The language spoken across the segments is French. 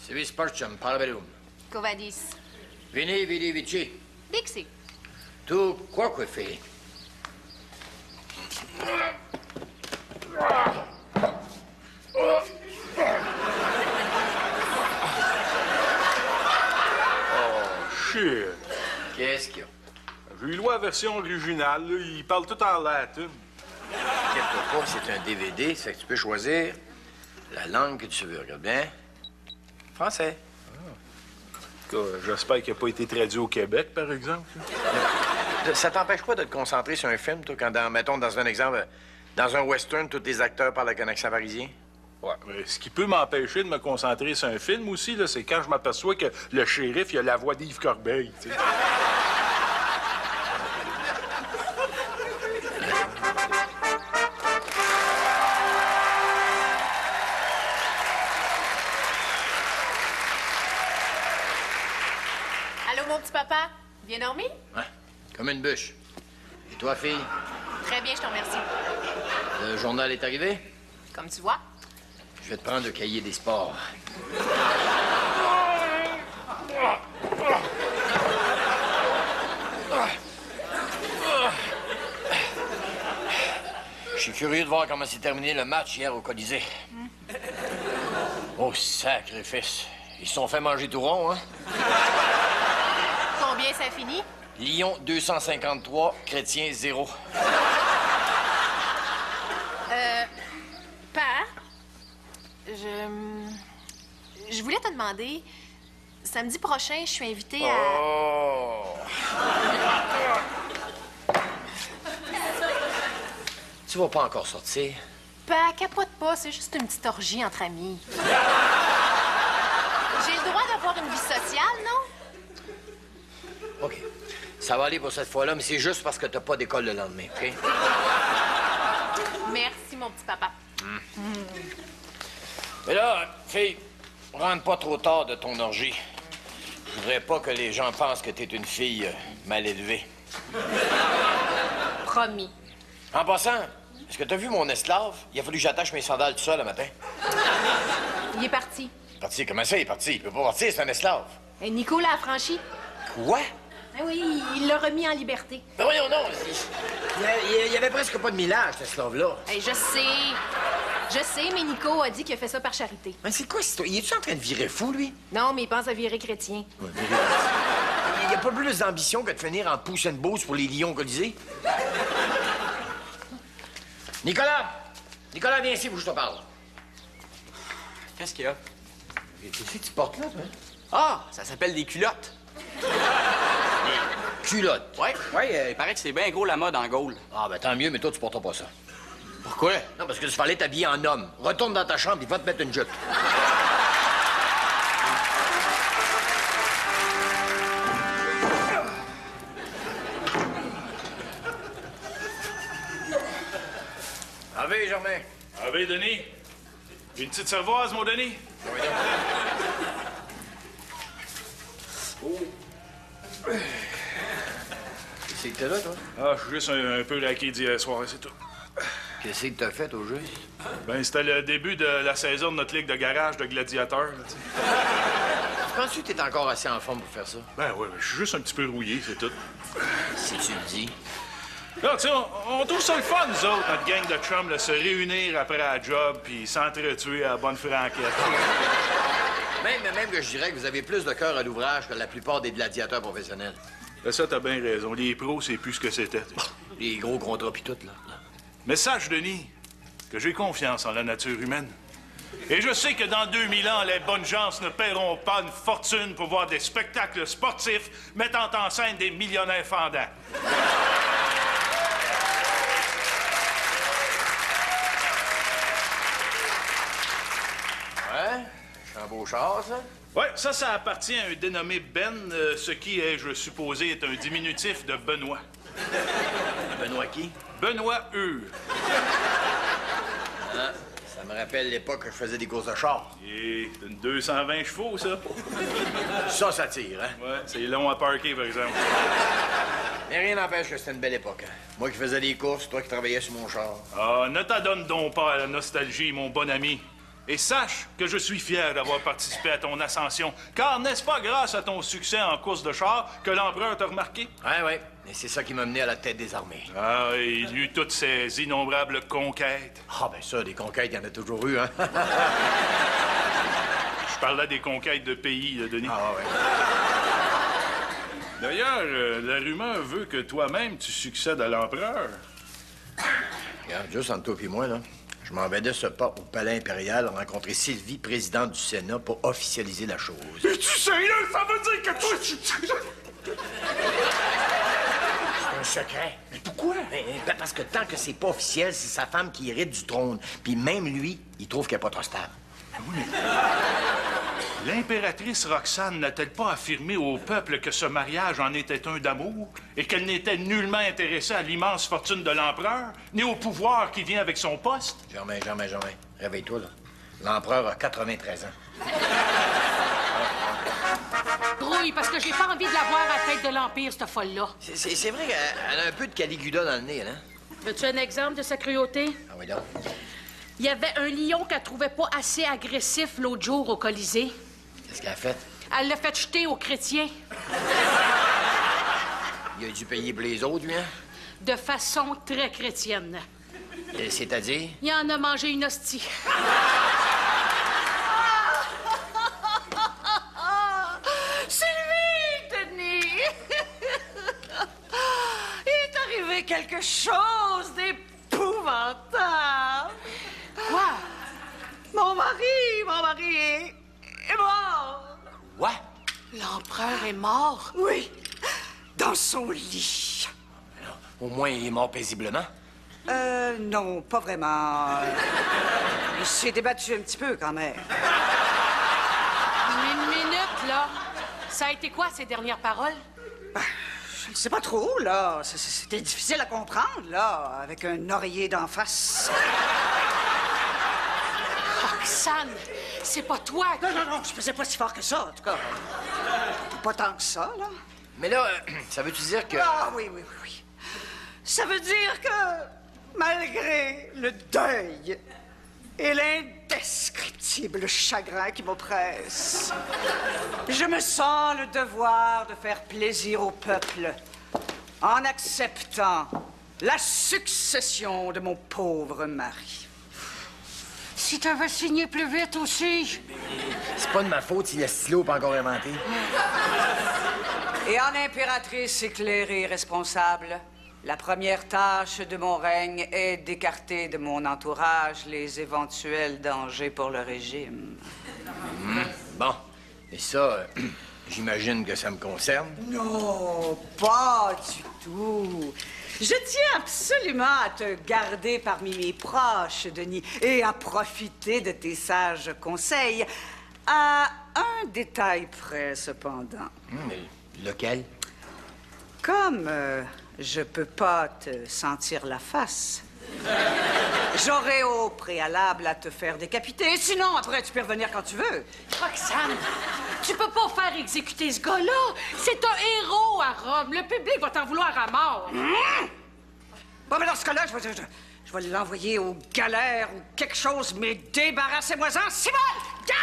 Se vi sporciam, parverum. Covadis. Vini, vidi, vici. Dixie. Tu quoque fai? Shit. Qu'est-ce qu'il y a? J'ai lu la version originale, là. Il parle tout en latin. Inquiète-toi pas, c'est un DVD, ça fait que tu peux choisir la langue que tu veux. Regarde bien. Français. En tout cas, j'espère qu'il n'a pas été traduit au Québec, par exemple. Ça t'empêche pas de te concentrer sur un film, toi, quand, mettons, dans un exemple, dans un western, tous les acteurs parlent avec un accent parisien? Ouais, mais ce qui peut m'empêcher de me concentrer sur un film aussi, là, c'est quand je m'aperçois que le shérif, il a la voix d'Yves Corbeil, tu sais. Allô, mon petit papa? Bien dormi? Ouais, comme une bûche. Et toi, fille? Très bien, je te remercie. Le journal est arrivé? Comme tu vois. Je vais te prendre le cahier des sports. Je suis curieux de voir comment s'est terminé le match hier au Colisée. Oh, sacrifice. Ils se sont fait manger tout rond, hein? Combien ça finit? Lyon 253, Chrétien 0. Père, je voulais te demander, samedi prochain, je suis invitée à... Oh! Tu vas pas encore sortir? Père, capote pas, c'est juste une petite orgie entre amis. J'ai le droit d'avoir une vie sociale, non? OK. Ça va aller pour cette fois-là, mais c'est juste parce que t'as pas d'école le lendemain, OK? Merci, mon petit papa. Mais là, fille, rentre pas trop tard de ton orgie. Je voudrais pas que les gens pensent que t'es une fille mal élevée. Promis. En passant, est-ce que t'as vu mon esclave? Il a fallu que j'attache mes sandales tout seul le matin. Il est parti. Parti? Comment ça, il est parti? Il peut pas partir, c'est un esclave. Et Nico l'a affranchi. Quoi? Ah oui, il l'a remis en liberté. Ben voyons non. Il y avait presque pas de millage, cet esclave-là. Hey, je sais, mais Nico a dit qu'il a fait ça par charité. Mais c'est quoi, il est-tu en train de virer fou, lui? Non, mais il pense à virer chrétien. Il y a pas plus d'ambition que de finir en pouce and boost pour les lions colisés. Nicolas! Nicolas, viens ici, faut que je te parle. Qu'est-ce qu'il y a? Qu'est-ce que tu portes là, toi? Ah, ça s'appelle des culottes. Culotte. Ouais, il paraît que c'est bien gros la mode en Gaule. Ah, ben tant mieux, mais toi, tu porteras pas ça. Pourquoi? Non, parce que tu fallait t'habiller en homme. Retourne dans ta chambre et va te mettre une jupe. Avez, Germain. Avez, Denis? Une petite cervoise, mon Denis? Qu'est-ce que t'as là, toi? Ah, je suis juste un peu raqué d'hier soir, c'est tout. Qu'est-ce que t'as fait au jeu? Ben, c'était le début de la saison de notre ligue de garage de gladiateurs, là, tu sais. Penses-tu que t'es encore assez en forme pour faire ça? Ben ouais, je suis juste un petit peu rouillé, c'est tout. Si tu le dis. Là, tu sais, on trouve ça le fun, nous autres, notre gang de chums, de se réunir après la job puis s'entretuer à la bonne franquette. Même que je dirais que vous avez plus de cœur à l'ouvrage que la plupart des gladiateurs professionnels. Ben ça, t'as bien raison. Les pros, c'est plus ce que c'était. Les gros contrats pis tout, là. Mais sache, Denis, que j'ai confiance en la nature humaine. Et je sais que dans 2000 ans, les bonnes gens ne paieront pas une fortune pour voir des spectacles sportifs mettant en scène des millionnaires fendants. Ouais? C'est un beau char, ça? Ouais, ça appartient à un dénommé Ben, ce qui est, je supposais, est un diminutif de Benoît. Benoît qui? Benoît Hure. Ah, ça me rappelle l'époque que je faisais des courses de char. Et c'est une 220 chevaux, ça. Ça tire, hein? Ouais, c'est long à parker, par exemple. Mais rien n'empêche que c'était une belle époque, hein? Moi qui faisais des courses, toi qui travaillais sur mon char. Ah, ne t'adonne donc pas à la nostalgie, mon bon ami. Et sache que je suis fier d'avoir participé à ton ascension, car n'est-ce pas grâce à ton succès en course de char que l'empereur t'a remarqué? Ouais. Et c'est ça qui m'a mené à la tête des armées. Ah, il eut toutes ces innombrables conquêtes. Ah, ben ça, des conquêtes, il y en a toujours eu, hein? Je parlais des conquêtes de pays, Denis. Ah, ouais. D'ailleurs, la rumeur veut que toi-même, tu succèdes à l'empereur. Regarde, juste entre toi et moi, là, je m'en vais de ce pas au Palais impérial rencontrer Sylvie, présidente du Sénat, pour officialiser la chose. Es-tu sérieux? Ça veut dire que toi, tu... C'est un secret. Mais pourquoi? Ben, parce que tant que c'est pas officiel, c'est sa femme qui hérite du trône. Puis même lui, il trouve qu'elle est pas trop stable. Oui, mais... L'impératrice Roxane n'a-t-elle pas affirmé au peuple que ce mariage en était un d'amour et qu'elle n'était nullement intéressée à l'immense fortune de l'empereur, ni au pouvoir qui vient avec son poste? Jamais. Réveille-toi, là. L'empereur a 93 ans. Grouille, parce que j'ai pas envie de la voir à la tête de l'Empire, cette folle-là. C'est vrai qu'elle a un peu de Caligula dans le nez, hein? Veux-tu un exemple de sa cruauté? Ah oui, donc. Il y avait un lion qu'elle trouvait pas assez agressif l'autre jour au Colisée. Qu'est-ce qu'elle a fait? Elle l'a fait jeter aux chrétiens. Il a dû payer pour les autres, lui, hein? De façon très chrétienne. C'est-à-dire? Il en a mangé une hostie. Sylvie, Denis! Il est arrivé quelque chose d'épouvantable. Quoi? Mon mari est mort. Quoi? L'empereur est mort? Oui, dans son lit. Au moins, il est mort paisiblement. Non, pas vraiment. Il s'est débattu un petit peu, quand même. Une minute, là. Ça a été quoi, ces dernières paroles? Je ne sais pas trop, là. C'était difficile à comprendre, là, avec un oreiller d'en face. Roxane, c'est pas toi qui... Non, je faisais pas si fort que ça, en tout cas. Pas tant que ça, là. Mais là, ça veut-tu dire que... Ah oui. Ça veut dire que, malgré le deuil et l'indescriptible chagrin qui m'oppresse, je me sens le devoir de faire plaisir au peuple en acceptant la succession de mon pauvre mari. Si t'avais signé plus vite aussi... C'est pas de ma faute si le stylo n'est pas encore inventé. Et en impératrice éclairée et responsable, la première tâche de mon règne est d'écarter de mon entourage les éventuels dangers pour le régime. Bon. Et ça, j'imagine que ça me concerne. Non, pas du tout. Je tiens absolument à te garder parmi mes proches, Denis, et à profiter de tes sages conseils. À un détail près, cependant. Mais lequel? Comme je peux pas te sentir la face, j'aurai au préalable à te faire décapiter. Sinon, après, tu peux revenir quand tu veux. Roxane, tu peux pas faire exécuter ce gars-là. C'est un héros à Rome. Le public va t'en vouloir à mort. Bon, mais dans ce cas-là, je vais l'envoyer aux galères ou quelque chose, mais débarrassez-moi-en. C'est bon! Garde!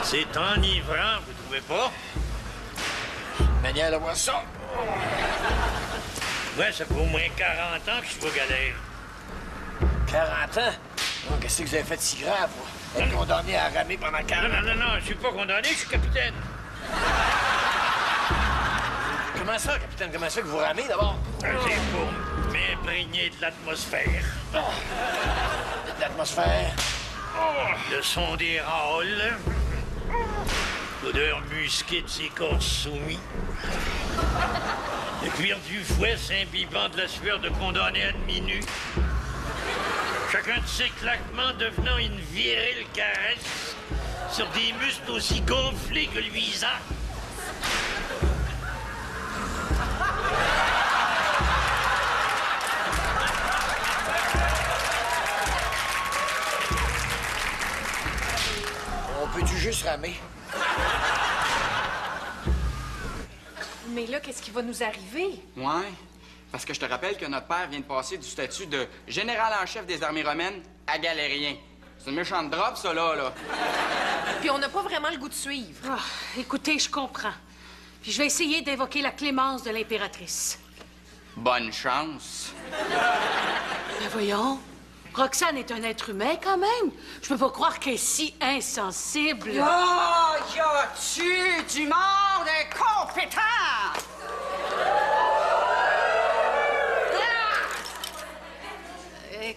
C'est enivrant, vous trouvez pas? Manière de voir ça. Ouais, ça fait au moins 40 ans que je suis aux galères. 40 ans? Oh, qu'est-ce que vous avez fait de si grave, moi? Être condamné à ramer pendant 40 ans. Non, je suis pas condamné, je suis capitaine. Comment ça, capitaine? Comment ça que vous ramez, d'abord? C'est pour m'imprégner de l'atmosphère. L'atmosphère. Le son des râles. L'odeur musquée de ses corps soumis. Le cuir du fouet s'imbibant de la sueur de condamné à demi-nu. Chacun de ses claquements devenant une virile caresse sur des muscles aussi gonflés que luisants. peux-tu juste ramer? Mais là, qu'est-ce qui va nous arriver? Ouais. Parce que je te rappelle que notre père vient de passer du statut de général en chef des armées romaines à galérien. C'est une méchante drop, ça, là. Puis on n'a pas vraiment le goût de suivre. Ah, écoutez, je comprends. Puis je vais essayer d'invoquer la clémence de l'impératrice. Bonne chance. Mais voyons, Roxane est un être humain quand même. Je peux pas croire qu'elle est si insensible. Oh, y a-tu du monde incompétent?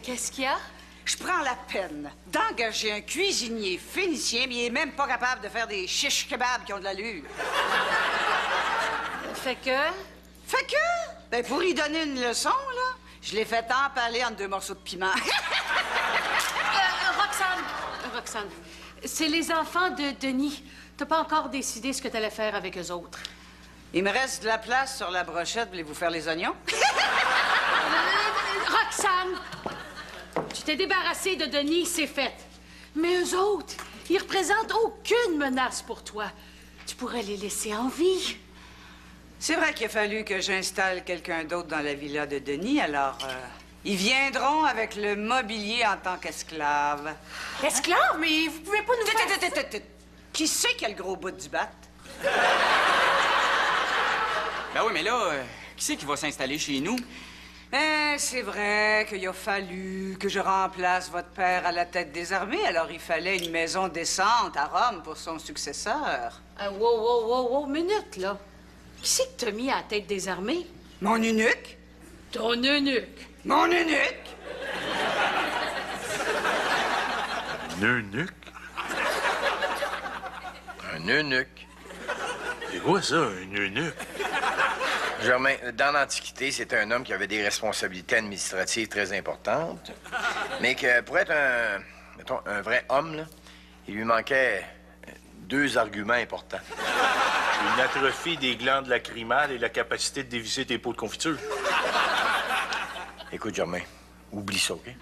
Qu'est-ce qu'il y a? Je prends la peine d'engager un cuisinier phénicien, mais il est même pas capable de faire des chiches kebabs qui ont de l'allure. Fait que... Ben, pour y donner une leçon, là, je l'ai fait empaler entre 2 morceaux de piment. Roxane, c'est les enfants de Denis. T'as pas encore décidé ce que t'allais faire avec eux autres. Il me reste de la place sur la brochette. Voulez-vous faire les oignons? Roxane! Tu t'es débarrassée de Denis, c'est fait. Mais eux autres, ils représentent aucune menace pour toi. Tu pourrais les laisser en vie. C'est vrai qu'il a fallu que j'installe quelqu'un d'autre dans la villa de Denis, alors ils viendront avec le mobilier en tant qu'esclaves. Esclave, mais vous pouvez pas nous faire... Qui c'est qui a le gros bout du bat? Ben oui, mais là, qui c'est qui va s'installer chez nous? C'est vrai qu'il a fallu que je remplace votre père à la tête des armées, alors il fallait une maison décente à Rome pour son successeur. Wow, minute, là. Qui c'est que t'as mis à la tête des armées? Mon eunuque? Ton eunuque. Mon eunuque? Un eunuque? Un eunuque. C'est quoi ça, un eunuque? Germain, dans l'Antiquité, c'était un homme qui avait des responsabilités administratives très importantes, mais que pour être un vrai homme, là, il lui manquait 2 arguments importants. Une atrophie des glandes lacrymales et la capacité de dévisser tes pots de confiture. Écoute, Germain, oublie ça, OK?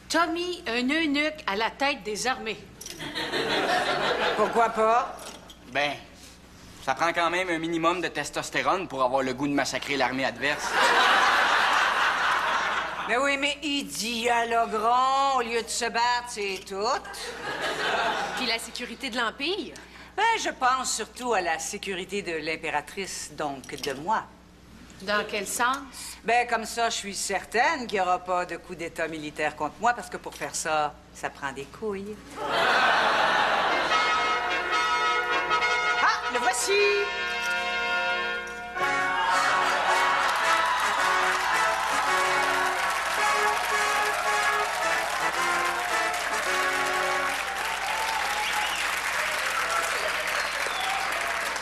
T'as mis un eunuque à la tête des armées. Pourquoi pas? Ben, ça prend quand même un minimum de testostérone pour avoir le goût de massacrer l'armée adverse. Mais oui, mais il dialogueront au lieu de se battre, c'est tout. Puis la sécurité de l'Empire. Ben, je pense surtout à la sécurité de l'impératrice, donc de moi. Dans quel sens? Ben, comme ça, je suis certaine qu'il n'y aura pas de coup d'État militaire contre moi, parce que pour faire ça, ça prend des couilles. Ah, le voici!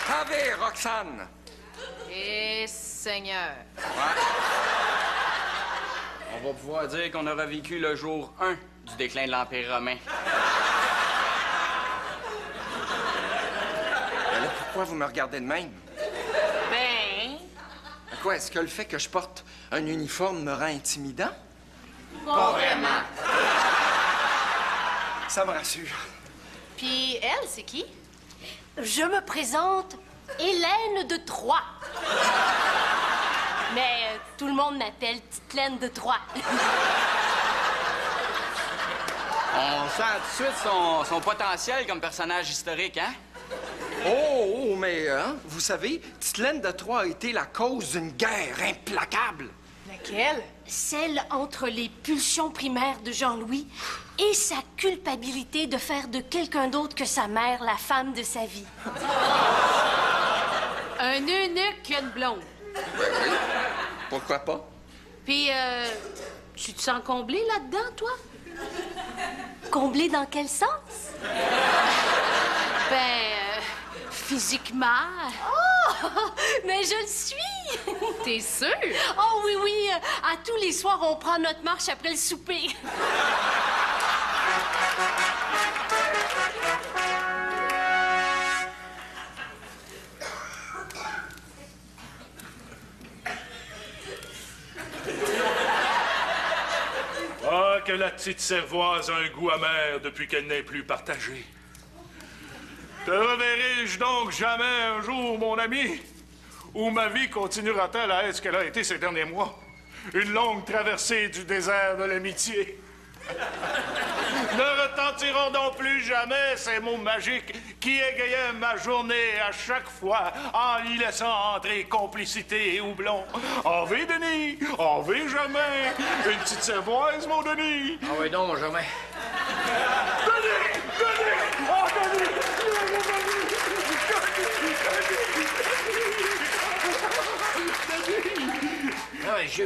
Ave, Roxane! Eh, Seigneur. On va pouvoir dire qu'on aura vécu le jour 1 du déclin de l'Empire romain. Mais là, pourquoi vous me regardez de même? Ben... À quoi, est-ce que le fait que je porte un uniforme me rend intimidant? Pas vraiment. Ça me rassure. Puis elle, c'est qui? Je me présente Hélène de Troyes. Mais tout le monde m'appelle Petite Laine de Troyes. On sent tout de suite son potentiel comme personnage historique, hein? Oh, mais, vous savez, Titelaine de Troyes a été la cause d'une guerre implacable. Laquelle? Celle entre les pulsions primaires de Jean-Louis et sa culpabilité de faire de quelqu'un d'autre que sa mère la femme de sa vie. Un eunuque qui a une blonde. Ben oui. Pourquoi pas? Puis, tu te sens comblé là-dedans, toi? Comblé dans quel sens? Ben, physiquement. Oh! Mais je le suis! T'es sûre? Oh oui, oui! À tous les soirs, on prend notre marche après le souper. que la petite cervoise a un goût amer depuis qu'elle n'est plus partagée. Te reverrai-je donc jamais un jour, mon ami? Ou ma vie continuera-t-elle à être ce qu'elle a été ces derniers mois? Une longue traversée du désert de l'amitié. Ne retentiront donc plus jamais ces mots magiques qui égayaient ma journée à chaque fois en y laissant entrer complicité et houblon. En vie, Denis! En vie, jamais! Une petite cervoise, mon Denis! Ah oui, donc, mon Germain. Denis! Denis! Oh, Denis!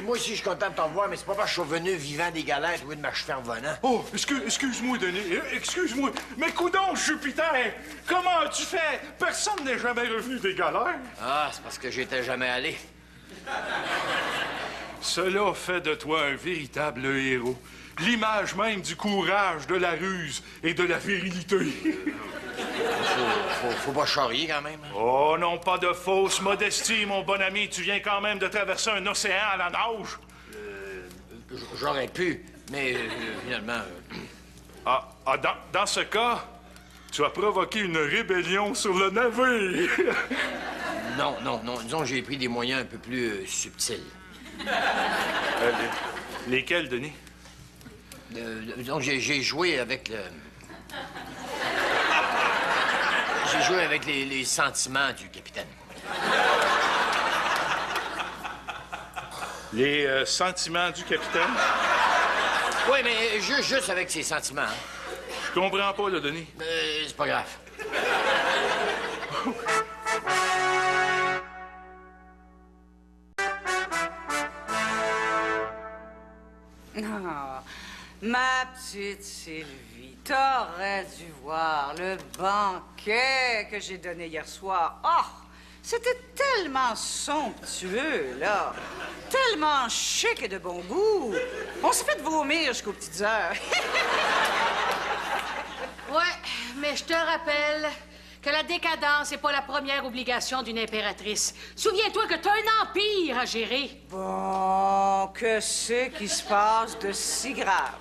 Moi aussi, je suis content de t'en voir, mais c'est pas parce que je suis revenu vivant des galères, oui, de m'achever en revenant. Oh, excuse-moi, Denis. Excuse-moi. Mais coudonc, Jupiter! Comment as-tu fait? Personne n'est jamais revenu des galères. Ah, c'est parce que j'étais jamais allé. Cela fait de toi un véritable héros. L'image même du courage, de la ruse et de la virilité. Faut pas charrier, quand même. Oh, non, pas de fausse modestie, mon bon ami. Tu viens quand même de traverser un océan à la nage. J'aurais pu, mais finalement... Dans ce cas, tu as provoqué une rébellion sur le navire. Non. Disons que j'ai pris des moyens un peu plus subtils. Lesquels, Denis? Disons que j'ai joué avec le... J'ai joué avec les sentiments du capitaine. Les sentiments du capitaine? Oui, mais juste avec ses sentiments. Hein. Je comprends pas, là, Denis. C'est pas grave. Ah, ma petite Sylvie, t'aurais dû voir le banquet que j'ai donné hier soir. Oh, c'était tellement somptueux, là. Tellement chic et de bon goût. On s'est fait vomir jusqu'aux petites heures. Ouais, mais je te rappelle que la décadence n'est pas la première obligation d'une impératrice. Souviens-toi que t'as un empire à gérer. Bon, que c'est qui se passe de si grave?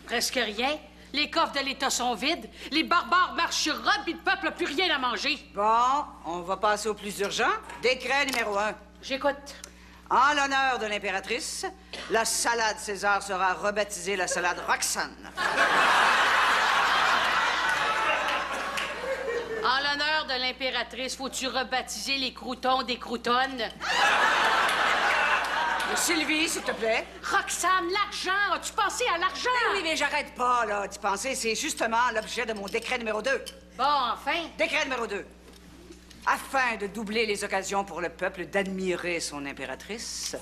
Presque rien. Les coffres de l'État sont vides. Les barbares marchent sur Rome, puis le peuple n'a plus rien à manger. Bon, on va passer au plus urgent. Décret numéro 1. J'écoute. En l'honneur de l'impératrice, la salade César sera rebaptisée la salade Roxane. En l'honneur de l'impératrice, faut-tu rebaptiser les croutons des croutonnes? Sylvie, s'il te plaît. Roxane, l'argent! As-tu pensé à l'argent? Oui, mais j'arrête pas, là, d'y penser. C'est justement l'objet de mon décret numéro 2. Bon, enfin. Décret numéro 2. Afin de doubler les occasions pour le peuple d'admirer son impératrice,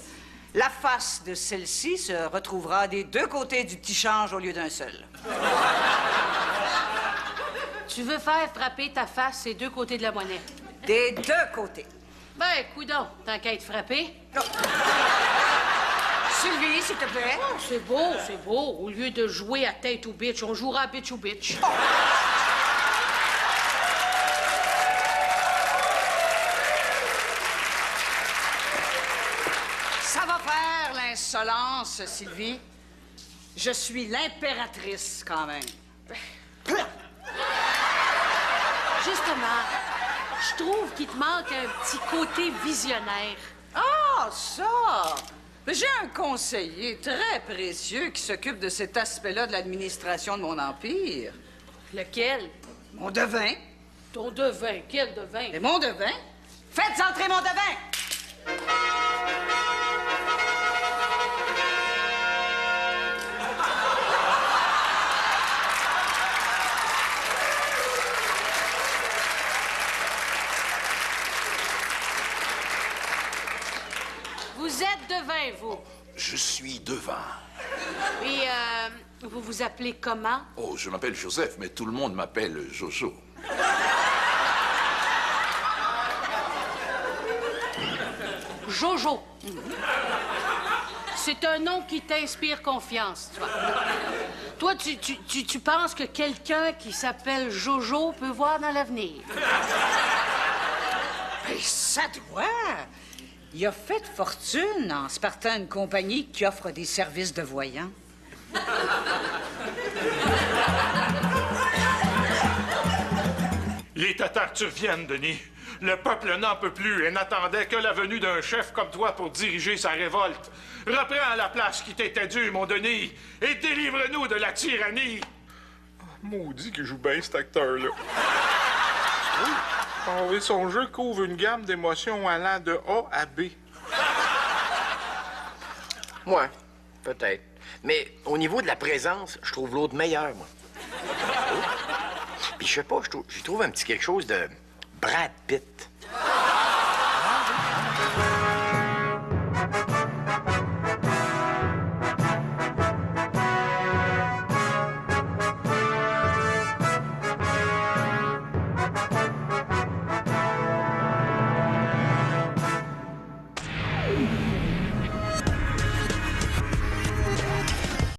la face de celle-ci se retrouvera des deux côtés du petit change au lieu d'un seul. Tu veux faire frapper ta face ces deux côtés de la monnaie? Des deux côtés. Ben, coudonc, tant qu'à être frappé. Oh. Sylvie, s'il te plaît. Oh, c'est beau, c'est beau. Au lieu de jouer à tête ou bitch, on jouera à bitch ou bitch. Oh. Ça va faire l'insolence, Sylvie. Je suis l'impératrice, quand même. Justement, je trouve qu'il te manque un petit côté visionnaire. Ah, ça! J'ai un conseiller très précieux qui s'occupe de cet aspect-là de l'administration de mon empire. Lequel? Mon devin. Ton devin. Quel devin? Et mon devin? Faites entrer mon devin! Vous êtes devin, vous? Je suis devin. Et, vous vous appelez comment? Oh, je m'appelle Joseph, mais tout le monde m'appelle Jojo. Jojo. C'est un nom qui t'inspire confiance, toi. Toi, tu penses que quelqu'un qui s'appelle Jojo peut voir dans l'avenir? Mais ça doit! Il a fait fortune en se partant une compagnie qui offre des services de voyants. Il est à temps que tu reviennes, Denis. Le peuple n'en peut plus et n'attendait que la venue d'un chef comme toi pour diriger sa révolte. Reprends la place qui t'était due, mon Denis, et délivre-nous de la tyrannie. Maudit qu'il joue bien cet acteur-là. Ah oui, son jeu couvre une gamme d'émotions allant de A à B. Ouais, peut-être. Mais au niveau de la présence, je trouve l'autre meilleur, moi. Puis je sais pas, je trouve un petit quelque chose de Brad Pitt.